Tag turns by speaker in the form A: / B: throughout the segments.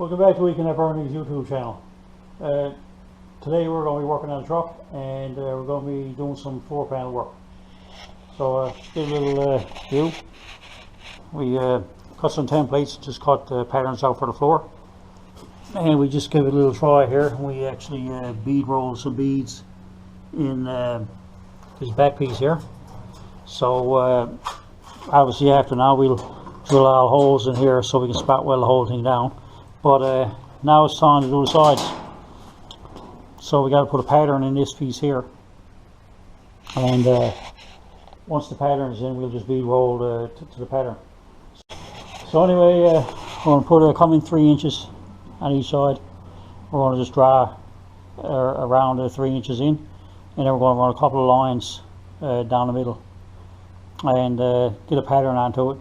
A: Welcome back to Weekend at Burning's YouTube channel. Today we're going to be working on a truck and we're going to be doing some floor panel work. So just give a little view. We cut some templates, just cut patterns out for the floor. And we just give it a little try here. We actually bead roll some beads in this back piece here. So obviously after now we'll drill all holes in here so we can spot weld the whole thing down. But now it's time to do the sides. So we got to put a pattern in this piece here. And once the pattern is in, we'll just bead roll to the pattern. So anyway, we're going to put a coming 3 inches on each side. We're going to just draw around 3 inches in, and then we're going to run a couple of lines down the middle and get a pattern onto it.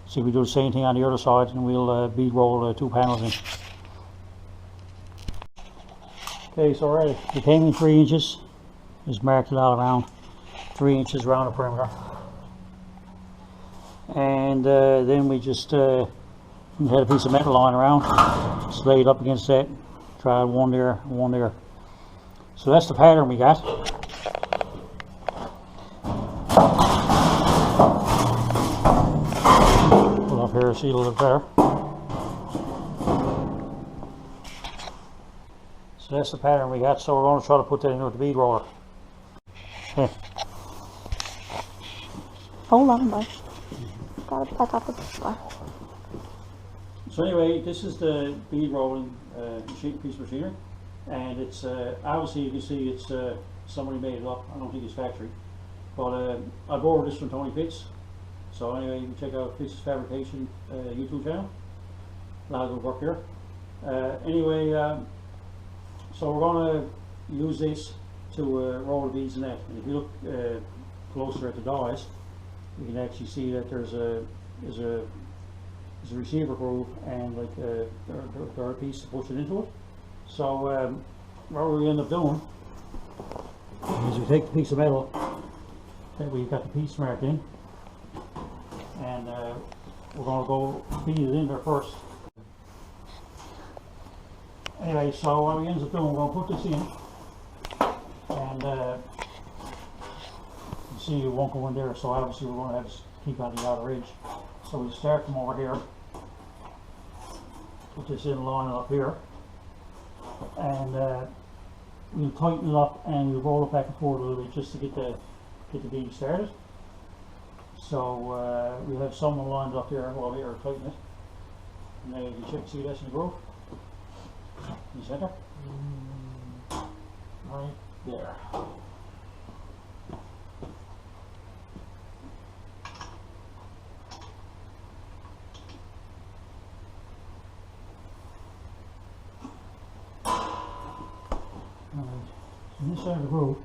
A: See, we do the same thing on the other side, and we'll bead roll 2 panels in. Okay, so already the came in 3 inches. Just marked it all around 3 inches around the perimeter, and then we just had a piece of metal lying around, just lay it up against that, try one there, one there. So that's the pattern we got. Pull up here, see a little bit better. So that's the pattern we got. So we're going to try to put that into the bead roller. Okay.
B: Hold on, bud. Got it back up with this one.
A: So anyway, this is the bead rolling piece of machinery, and it's obviously you can see it's somebody made it up. I don't think it's factory, but I borrowed this from Tony Pitts. So anyway, you can check out Pitts Fabrication YouTube channel. A lot of good work here. Anyway, so we're going to use this to roll the beads in that. And if you look closer at the dies, you can actually see that there's a receiver groove and like a piece to push it into it. So what we end up doing is we take the piece of metal that we've got the piece marked in, and we're going to go feed it in there first. Anyway, so what we end up doing, we're going to put this in, and you see it won't go in there, so obviously we're going to have to keep on the outer edge. So we start from over here, put this in line up here, and we'll tighten it up and we'll roll it back and forth a little bit just to get the bead started. So we'll have someone lined up there while we are tightening it. And now you can check, see that's in the groove. In the center. Right there. On this side of the groove,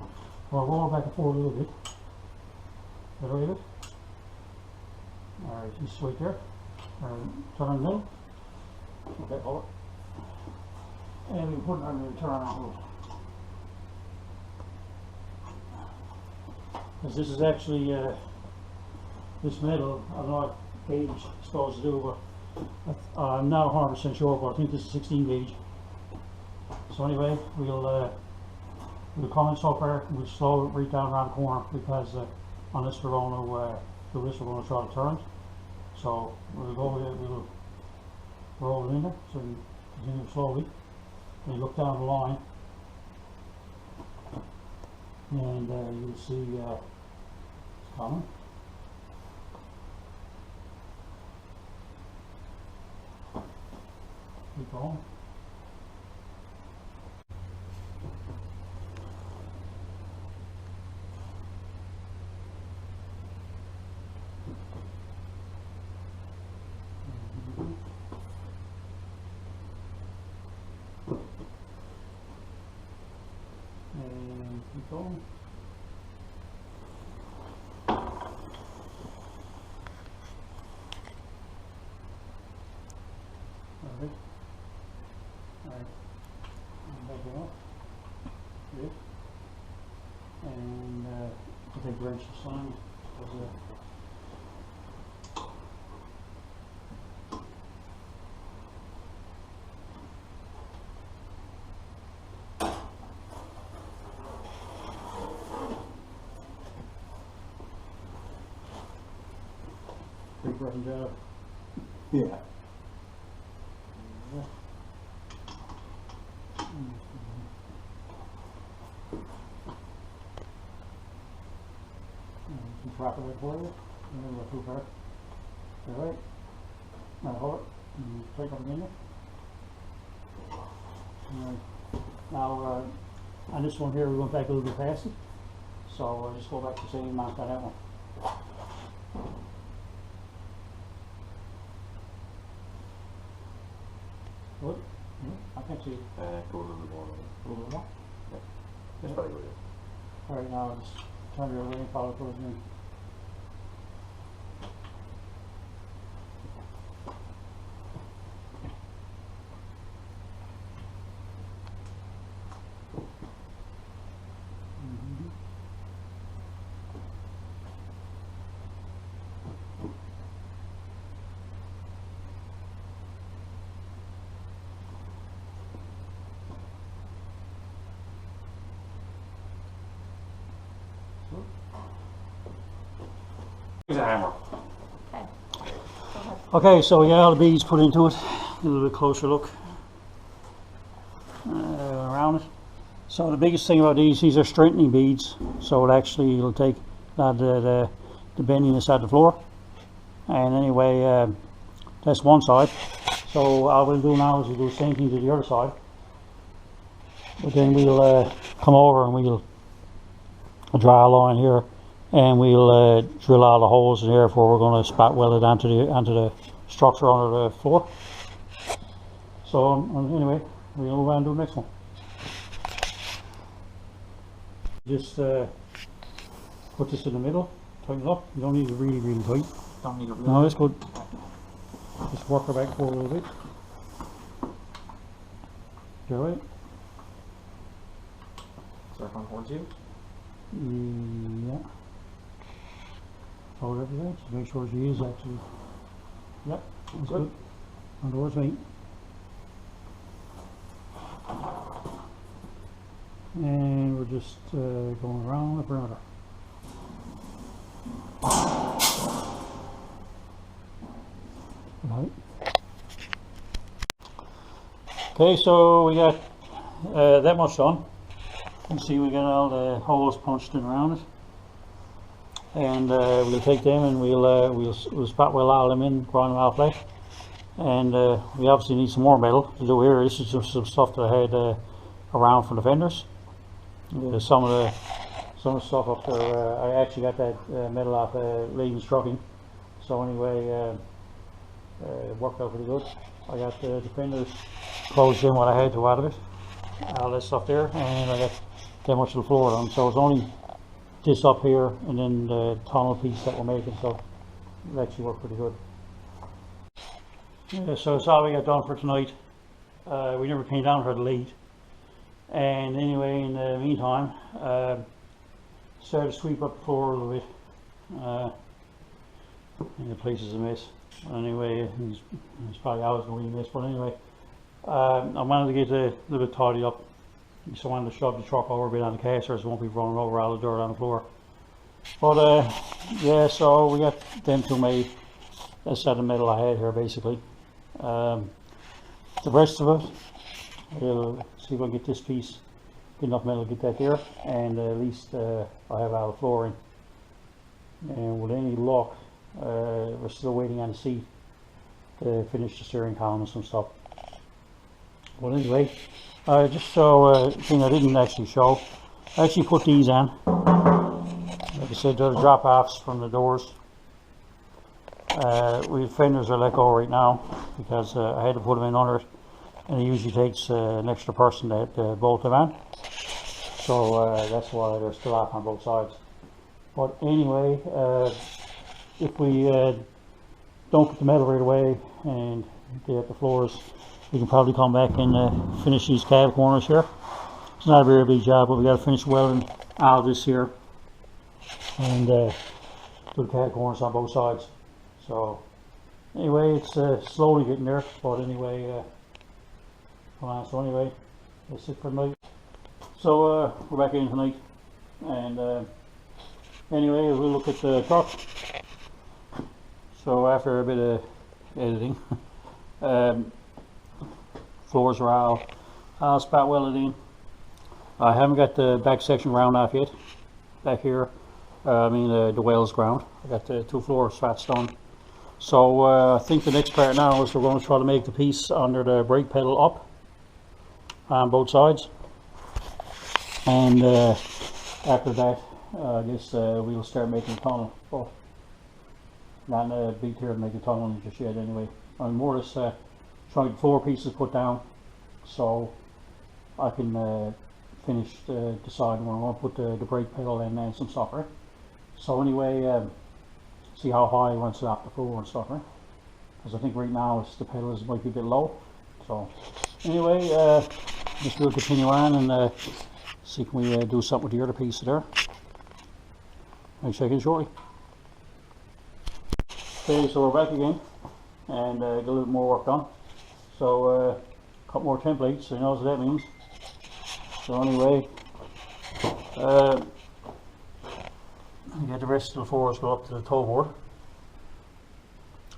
A: we'll roll back and forth a little bit. Is that right? Alright, just wait there. Turn in the middle. Okay, hold it. And we put it under the turn on. Because this is actually this metal, I don't know what gauge it's supposed to do, but I'm not 100% sure, but I think this is 16 gauge. So anyway, we'll come in so far, we'll slow it right down around the corner, because on this we're going to do this, we're going to try to turn. So we'll go with it, we'll roll it in there, so you continue slowly. And you look down the line, and you'll see it's coming. Keep going. And keep going. Alright. Alright. And back it up. Good. And I'll take wrench this line. two-person job.
C: Yeah.
A: Some proper way for you. And then we'll two-part. Alright. Now hold it. And take up again. Now, on this one here, we're going back a little bit faster. So just go back to the same amount on that one. What? I can't see it.
C: Go a little bit more.
A: A little bit more?
C: That's probably what it is.
A: Alright, now just turn your way and follow towards me.
C: Use a hammer.
B: Okay.
A: Okay, so we got all the beads put into it. A little bit closer look around it. So the biggest thing about these are strengthening beads. So it actually will take the bendiness out of the floor. And anyway, that's one side. So all we'll do now is we'll do the same thing to the other side. But then we'll come over and we'll draw a line here. And we'll drill all the holes in here before we're going to spot weld it onto the structure under the floor. So anyway, we'll move on and do the next one. Just put this in the middle, tighten it up. You don't need it really tight.
C: Don't need a
A: No, that's good. Just work her back forward a little bit. Do it right?
C: Start on towards you.
A: Yeah. Hold everything, just make sure she is actually. Yep, that's good. On towards me. And we're just going around the perimeter. Right. Okay, so we got that much done. You can see we got all the holes punched in around it. And we'll take them and we'll spot weld all them in, grind them out flat. And we obviously need some more metal to do here. This is just some stuff that I had around from the vendors. Some of the stuff up there, I actually got that metal off Leeds Trucking. So anyway, it worked out pretty good. I got the fenders closed in what I had to out of it, all that stuff there, and I got that much of the floor on. So it's only this up here and then the tunnel piece that we're making, so it actually worked pretty good. Yeah, so that's all we got done for tonight. We never came down for the lead. And anyway, in the meantime, started to sweep up the floor a little bit. And the place is a mess. Anyway, it's probably always going to be a mess, but anyway, I wanted to get a little bit tidy up. So I wanted to shove the truck over a bit on the casters, so it won't be running over all the dirt on the floor. But yeah, so we got them two made. That's the metal I had here basically. The rest of it, we'll see if I can get this piece, get enough metal to get that there, and at least I have all the flooring. And with any luck, we're still waiting on the seat to finish the steering column and some stuff. But anyway, just so thing I didn't actually show, I actually put these on. Like I said, they're the drop offs from the doors. We fenders are let go right now because I had to put them in under it, and it usually takes an extra person to bolt them on. So that's why they're still off on both sides. But anyway, if we don't get the metal right away and get the floors, we can probably come back and finish these cab corners here. It's not a very big job, but we got to finish welding all this here and do the cab corners on both sides. So anyway, it's slowly getting there, but anyway, come on. So anyway, that's it for tonight. So we're back in tonight, and anyway, we'll look at the truck. So after a bit of editing, floors are all spat welded in. I haven't got the back section ground off yet. Back here, the wells ground. I got the 2 floor slats done. So I think the next part now is we're going to try to make the piece under the brake pedal up on both sides. And after that, I guess we'll start making a tunnel. But not in a big here to make a tunnel just yet anyway. I'm more or less trying to get floor pieces put down so I can finish deciding where I want to put the brake pedal in and some stuff, right? So anyway, see how high I want it off the floor and stuff, right? Because I think right now the pedals might be a bit low. So anyway, just we'll continue on and see can we do something with the other piece there. I'll check in shortly. Okay, so we're back again and get a little more work done. So a couple more templates, so you know what that means. So anyway, get the rest of the floors go up to the toe board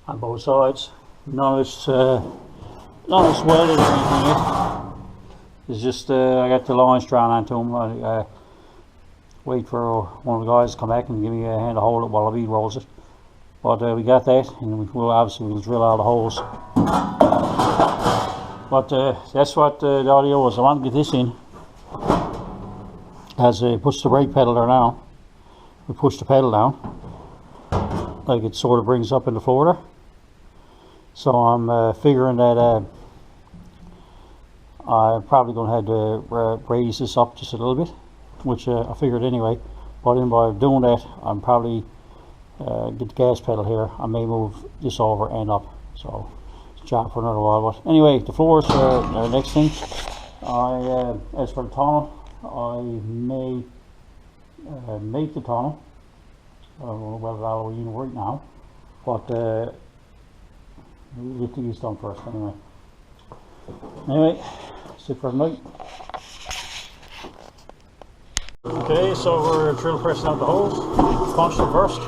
A: on both sides. None of it's welded or anything yet. It's just I got the lines drawn onto them. I wait for one of the guys to come back and give me a hand to hold it while the bead rolls it. But we got that, and we'll drill out the holes. But that's what the audio was. I want to get this in. As it puts the brake pedal there now, we push the pedal down, like it sort of brings up into Florida. So I'm figuring that I'm probably going to have to raise this up just a little bit, which I figured anyway. But by doing that, I'm probably get the gas pedal here. I may move this over and up. So it's a job for another while. But anyway, the floors are the next thing. As for the tunnel, I may make the tunnel. I don't know whether that'll be in right now, but we'll get these done first anyway. Sit for the night. Okay, so we're drill pressing out the holes. Punch them first.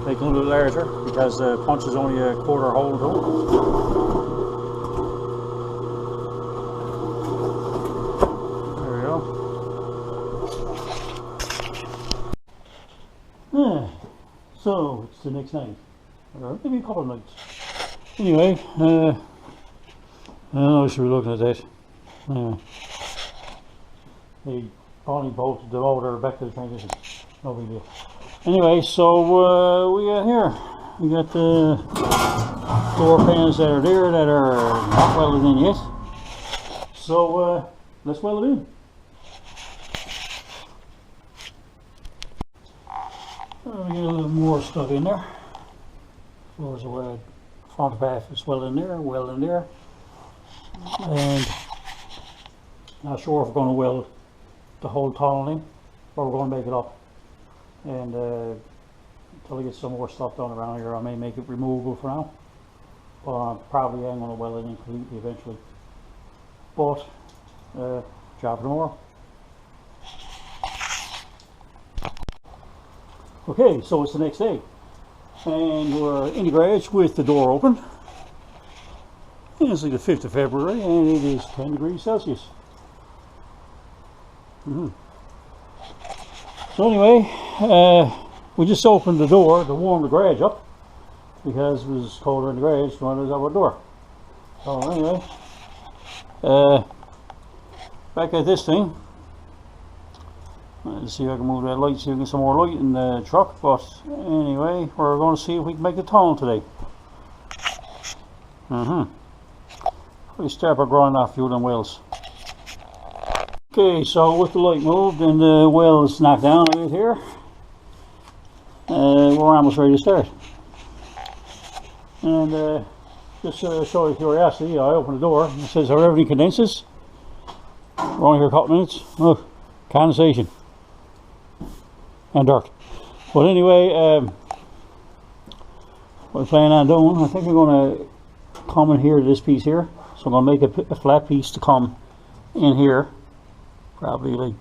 A: Make them a little larger because the punch is only a quarter hole tool. So it's the next night, or maybe a couple of nights. Anyway, I don't know, we should be looking at that. They probably bolted the motor back to the transmission. No big deal. Anyway, so we got here. We got the door pans that are there that are not welded in yet. So let's weld it in. We get a little more stuff in there. Floors are front half is welded in there, and not sure if we're going to weld the whole tunnel in or we're going to make it up. And until I get some more stuff done around here, I may make it removable for now. But probably am going to weld it in completely eventually. But job for tomorrow. Okay, so it's the next day, and we're in the garage with the door open. And it's like the 5th of February, and it is 10 degrees Celsius. So anyway, we just opened the door to warm the garage up because it was colder in the garage when it was out the door. So anyway, back at this thing. Let's see if I can move that light so we can get some more light in the truck. But anyway, we're going to see if we can make the tunnel today. We start by grinding off a few of them wells. Okay, so with the light moved and the well is knocked down a bit here, we're almost ready to start. And just to show you curiosity, I opened the door and it says how everything condenses. We're only here a couple minutes. Look, condensation. And dirt. But anyway, what I'm planning on doing, I think we're going to come in here to this piece here. So I'm going to make a flat piece to come in here, probably like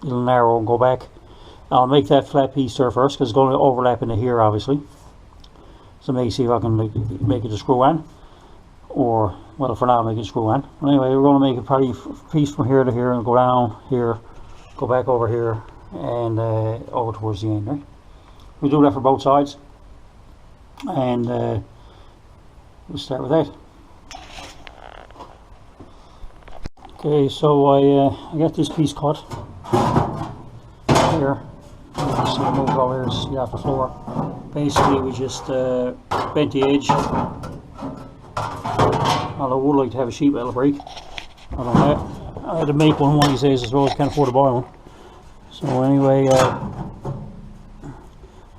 A: a little narrow, and go back. I'll make that flat piece there first because it's going to overlap into here obviously. So maybe see if I can make it a screw on, or well, for now make it screw on. Anyway, we're going to make a probably piece from here to here and go down here, go back over here, and over towards the end. Right? We'll do that for both sides, and we'll start with that. Okay, so I got this piece cut here. You can see it moved over here, see off the floor. Basically, we just bent the edge. Although I would like to have a sheet metal break. I don't know. I had to make one of these days as well. I can't afford to buy one. So anyway,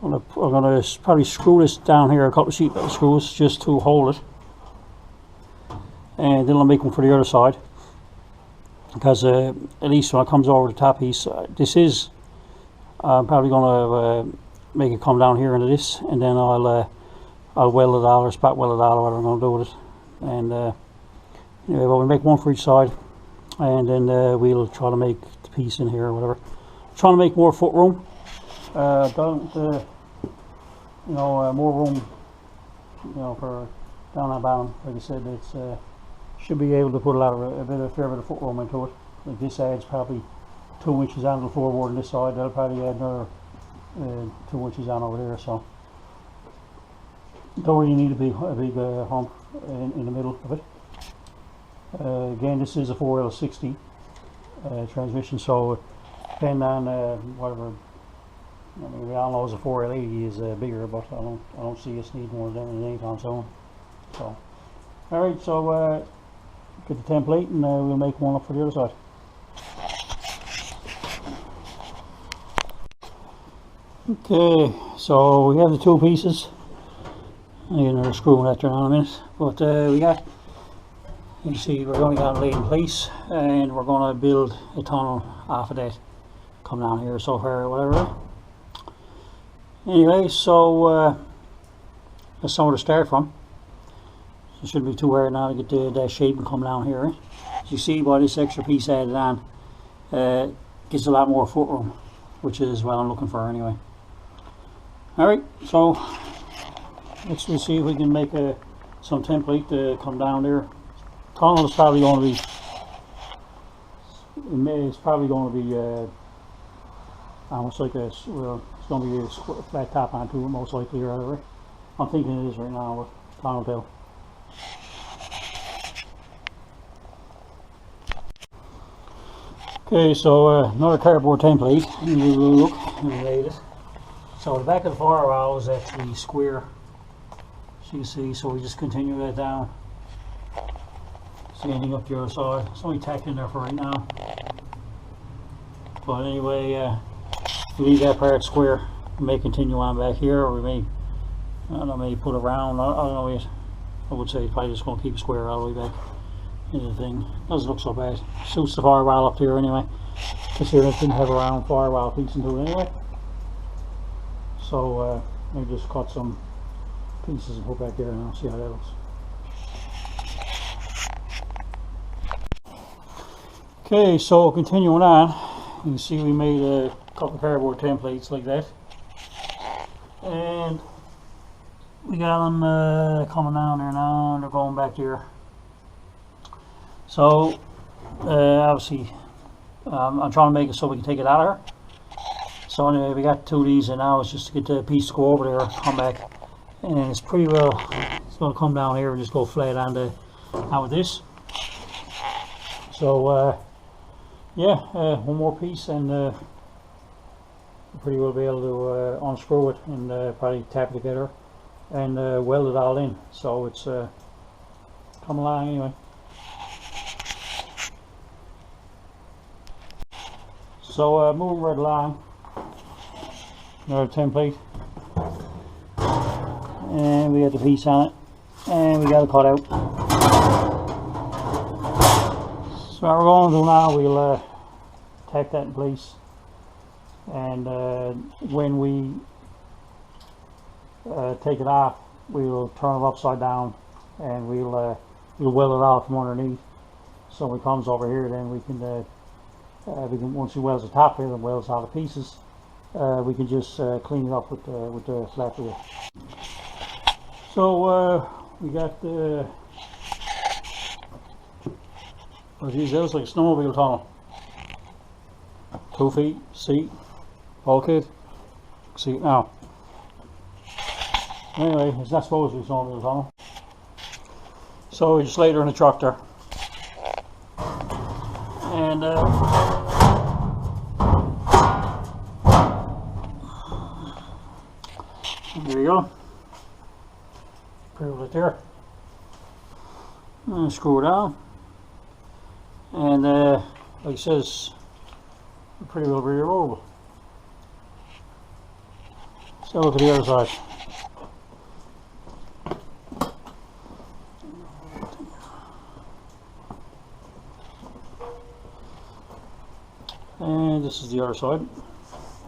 A: I'm gonna probably screw this down here, a couple of sheet metal screws, just to hold it. And then I'll make one for the other side. Because at least when it comes over the top piece, this is probably going to make it come down here into this, and then I'll weld it out or spot weld it out or whatever I'm going to do with it. And anyway, we'll make one for each side, and then we'll try to make the piece in here or whatever. Trying to make more foot room. More room, for down and bottom. Like I said, it's should be able to put a fair bit of foot room into it. Like this adds probably 2 inches onto the floorboard on this side. That'll probably add another 2 inches on over there. So don't really need a big hump in the middle of it. Again, this is a 4L60 transmission, so depending on whatever. I mean, we all know a 4L80 is bigger, but I don't see us need more than anytime soon. So, all right, so get the template, and we'll make one up for the other side. Okay, so we have the two pieces. I need another screw that in a minute, but we got. You can see we're going to get it laid in place, and we're going to build a tunnel off of that. Come down here so far or whatever. Anyway, so that's somewhere to start from. So it shouldn't be too hard now to get that shape and come down here. As you see by this extra piece added on, gives a lot more foot room, which is what I'm looking for anyway. Alright, so let's see if we can make some template to come down there. Tunnel is probably going to be, it's probably going to be almost like a, well, it's going to be a flat top onto it most likely or whatever. I'm thinking it is right now, but time will tell. Okay, so another cardboard template, and we will look and lay it. So the back of the firewall is actually square, as you can see, so we just continue that down. Standing up the other side. It's only tacked in there for right now. But anyway, we leave that part square. We may continue on back here, or we may, I don't know, maybe put around. I don't know yet. I would say probably just going to keep it square all the way back into the thing. Doesn't look so bad. Suits the firewall up there anyway. This here didn't have a round firewall piece into it anyway. So maybe just cut some pieces and put back there, and I'll see how that looks. Okay, so continuing on, you can see we made a couple of cardboard templates like that, and we got them coming down there now, and they're going back there. So obviously I'm trying to make it so we can take it out of her. So anyway, we got two of these, and now it's just to get the piece to go over there, come back, and it's pretty well, it's going to come down here and just go flat onto with this. So yeah, one more piece, and we'll pretty well be able to unscrew it and probably tap it together and weld it all in. So it's come along anyway. So moving right along, another template, and we got the piece on it, and we got it cut out. So what we're going to do now, we'll tack that in place, and when we take it off, we'll turn it upside down, and we'll weld it out from underneath. So when it comes over here, then we can once we weld the top here and welds all the pieces, we can just clean it up with the flat tool. So we got what these is like a snowmobile tunnel. 2 feet, seat, bulkhead, seat now. Anyway, it's not supposed to be snowmobile tunnel. So we just laid her in the truck there. And there you go. Put it there. And screw it down. And like it says, pretty well rerollable. So look at the other side. And this is the other side.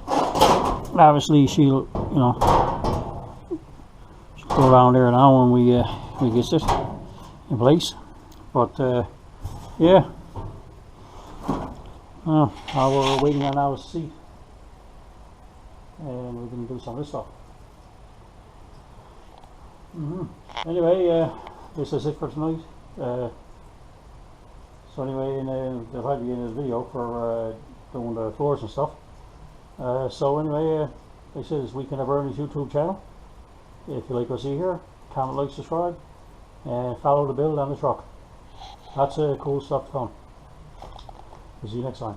A: Obviously she'll, you know, she'll go around there now when we get it in place. But yeah. Now we're waiting on our seat. And we're going to do some of this stuff. Anyway, this is it for tonight. So anyway, they'll have you in the video for doing the floors and stuff. So anyway, like I said, it's Weekend of Ernie's YouTube channel. If you like what you see here, comment, like, subscribe, and follow the build on the truck. Lots of cool stuff to come. We'll see you next time.